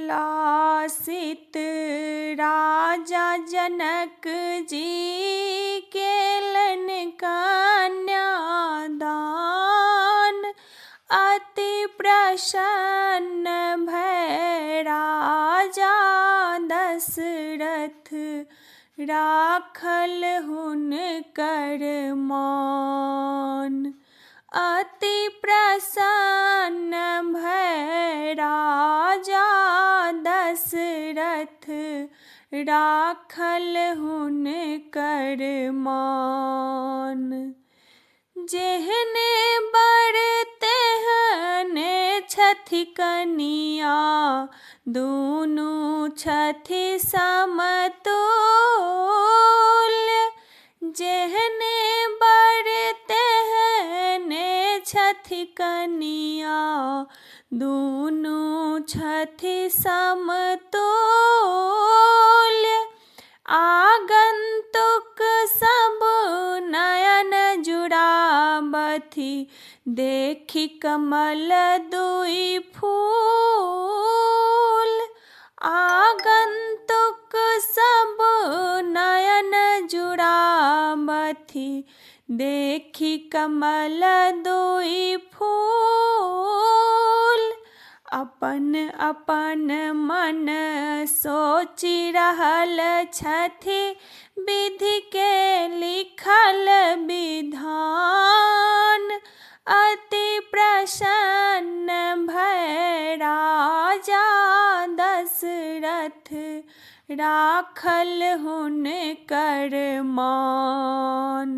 उल्लासित राजा Janak ji Kellen कन्यादान। अति प्रसन्न भय राजा दशरथ राखल हुनकर मान। अति प्रसन्न भय राजा दशरथ राखल हुनकर मान। जेहने बर तेहने छथि कनिया दुनू छथि समतुल्य। जेहने बर तेहने छथि कनिया दुनू छथि समतुल्य। आगंतुक सब नयन जुड़ाबथि देखि कमल दुई फूल। आगंतुक सब नयन जुड़ाबथि देखि कमल दुई फूल। अपन अपन मन सोचि रहल छथि विधि के लिखल विधान। अति प्रसन्न भय राजा दशरथ राखल हुनकर मान।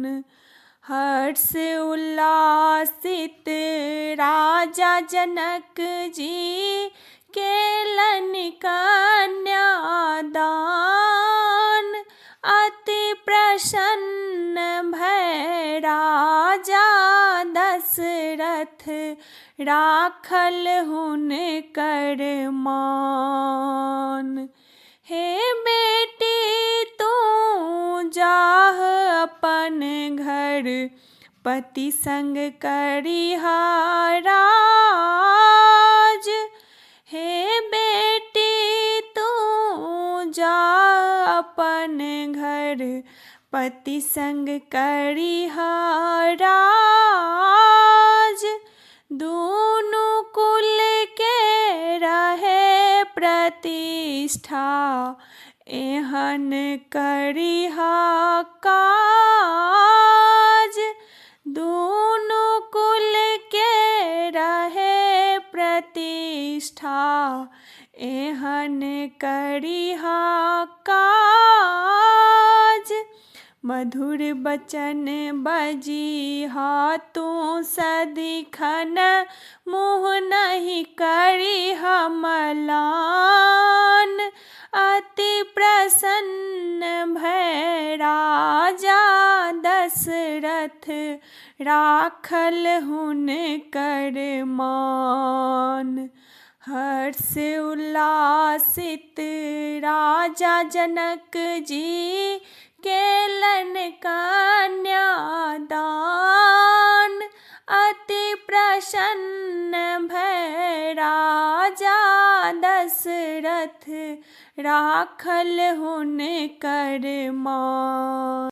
हर्ष उल्लासित राजा जनक जी केलन कन्यादान। अति प्रसन्न भय राजा दशरथ राखल हुनकर मान। हे बेटी तू जाह अपन घर पति संग करिहा राज। हे बेटी तू जा अपन घर पति संग करिहा राज। दुनू कुल के रहे प्रतिष्ठा एहन करिहा काज। दुनू कुल के रहे प्रतिष्ठा एहन करिहा काज। मधुर बचन बजिहा तू सदिखन मुँह नहीं करिहा मलान। अति प्रसन्न भय राजा दशरथ राखल हुनकर मान। हर्ष उल्लासित राजा जनक जी केलन कन्यादान। अति प्रसन्न भय राजा दशरथ राखल हुनकर मान।